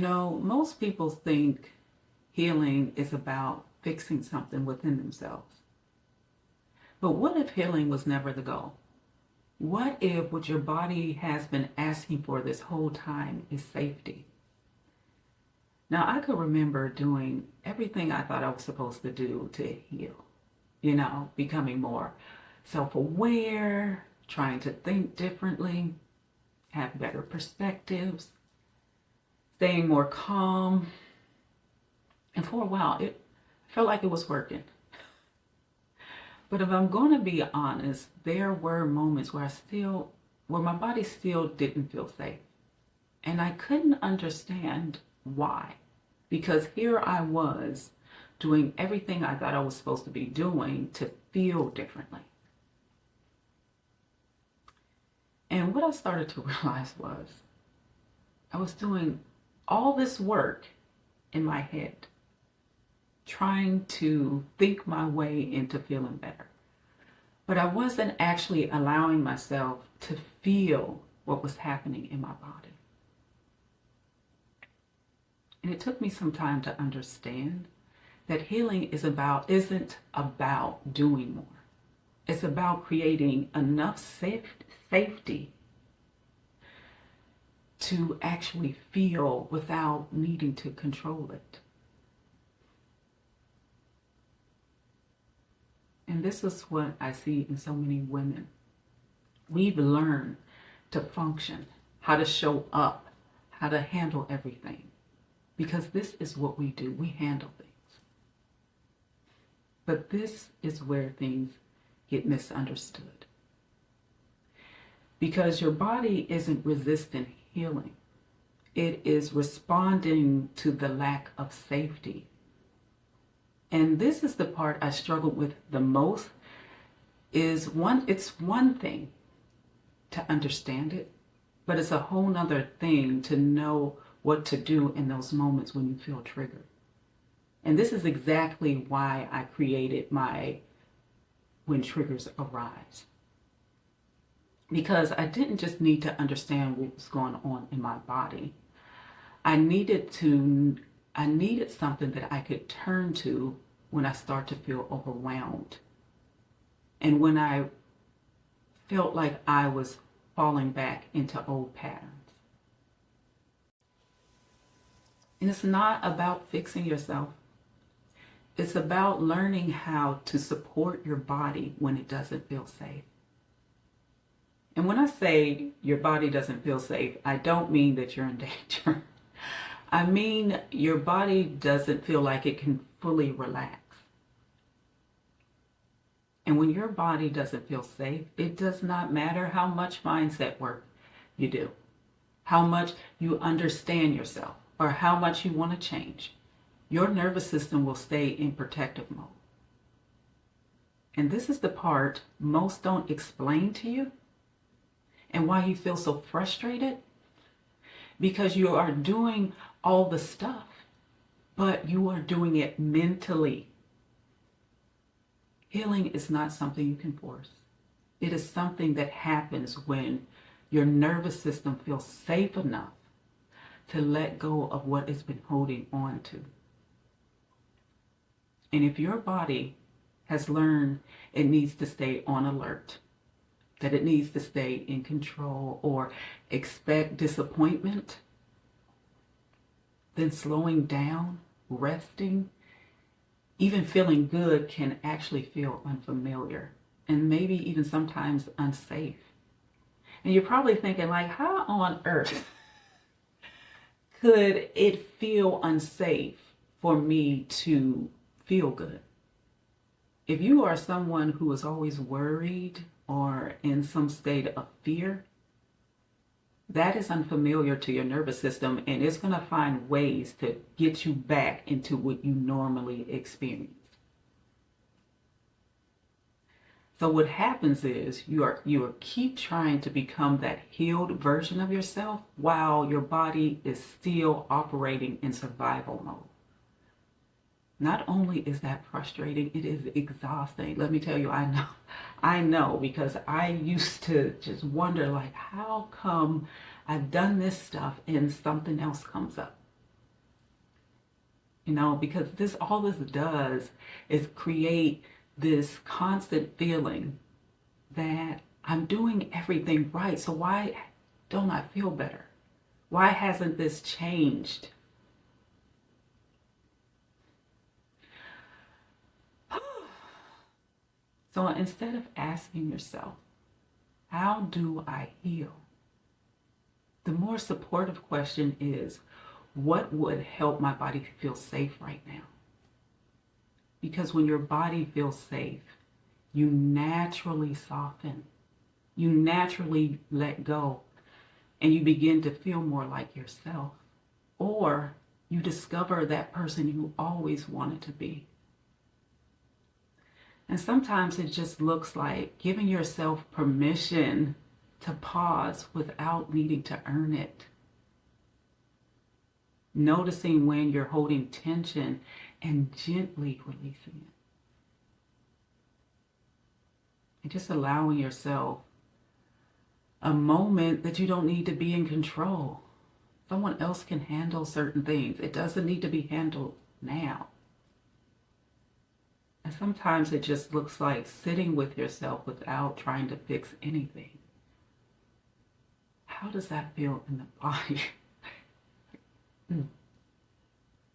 Most people think healing is about fixing something within themselves. But what if healing was never the goal? What if what your body has been asking for this whole time is safety? Now, I could remember doing everything I thought I was supposed to do to heal, becoming more self-aware, trying to think differently, have better perspectives, staying more calm. And for a while, it felt like it was working. But if I'm going to be honest, there were moments where where my body still didn't feel safe. And I couldn't understand why. Because here I was doing everything I thought I was supposed to be doing to feel differently. And what I started to realize was I was doing all this work in my head, trying to think my way into feeling better. But I wasn't actually allowing myself to feel what was happening in my body. And it took me some time to understand that healing isn't about doing more. It's about creating enough safety to actually feel without needing to control it. And this is what I see in so many women. We've learned to function, how to show up, how to handle everything. Because this is what we do. We handle things. But this is where things get misunderstood. Because your body isn't resisting healing. It is responding to the lack of safety. And this is the part I struggled with the most. It's one thing to understand it, but it's a whole nother thing to know what to do in those moments when you feel triggered. And this is exactly why I created my When Triggers Arise. Because I didn't just need to understand what was going on in my body. I needed something that I could turn to when I start to feel overwhelmed. And when I felt like I was falling back into old patterns. And it's not about fixing yourself. It's about learning how to support your body when it doesn't feel safe. And when I say your body doesn't feel safe, I don't mean that you're in danger. I mean your body doesn't feel like it can fully relax. And when your body doesn't feel safe, it does not matter how much mindset work you do, how much you understand yourself, or how much you want to change. Your nervous system will stay in protective mode. And this is the part most don't explain to you and why you feel so frustrated. Because you are doing all the stuff, but you are doing it mentally. Healing is not something you can force. It is something that happens when your nervous system feels safe enough to let go of what it's been holding on to. And if your body has learned it needs to stay on alert, that it needs to stay in control or expect disappointment, then slowing down, resting, even feeling good can actually feel unfamiliar and maybe even sometimes unsafe. And you're probably thinking, like, how on earth could it feel unsafe for me to feel good? If you are someone who is always worried or in some state of fear, that is unfamiliar to your nervous system, and it's going to find ways to get you back into what you normally experience. So what happens is you keep trying to become that healed version of yourself while your body is still operating in survival mode. Not only is that frustrating, it is exhausting. Let me tell you, I know, because I used to just wonder, like, how come I've done this stuff and something else comes up? because all this does is create this constant feeling that I'm doing everything right. So why don't I feel better? Why hasn't this changed? So instead of asking yourself, how do I heal? The more supportive question is, what would help my body feel safe right now? Because when your body feels safe, you naturally soften. You naturally let go, and you begin to feel more like yourself. Or you discover that person you always wanted to be. And sometimes it just looks like giving yourself permission to pause without needing to earn it. Noticing when you're holding tension and gently releasing it. And just allowing yourself a moment that you don't need to be in control. Someone else can handle certain things. It doesn't need to be handled now. And sometimes it just looks like sitting with yourself without trying to fix anything. How does that feel in the body?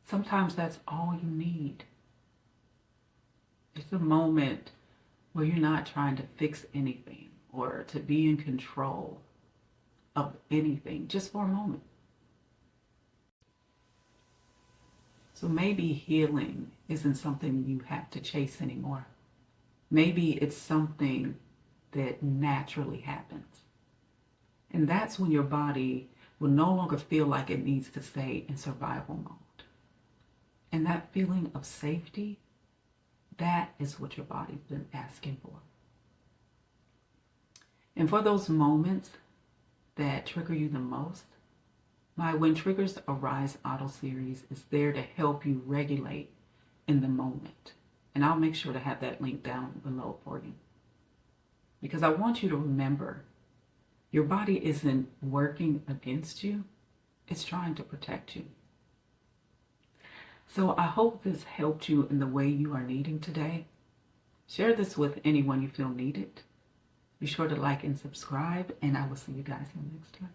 Sometimes that's all you need. It's a moment where you're not trying to fix anything or to be in control of anything, just for a moment. So maybe healing isn't something you have to chase anymore. Maybe it's something that naturally happens. And that's when your body will no longer feel like it needs to stay in survival mode. And that feeling of safety, that is what your body's been asking for. And for those moments that trigger you the most, my When Triggers Arise auto series is there to help you regulate in the moment. And I'll make sure to have that link down below for you. Because I want you to remember, your body isn't working against you. It's trying to protect you. So I hope this helped you in the way you are needing today. Share this with anyone you feel needed. Be sure to like and subscribe, and I will see you guys in the next time.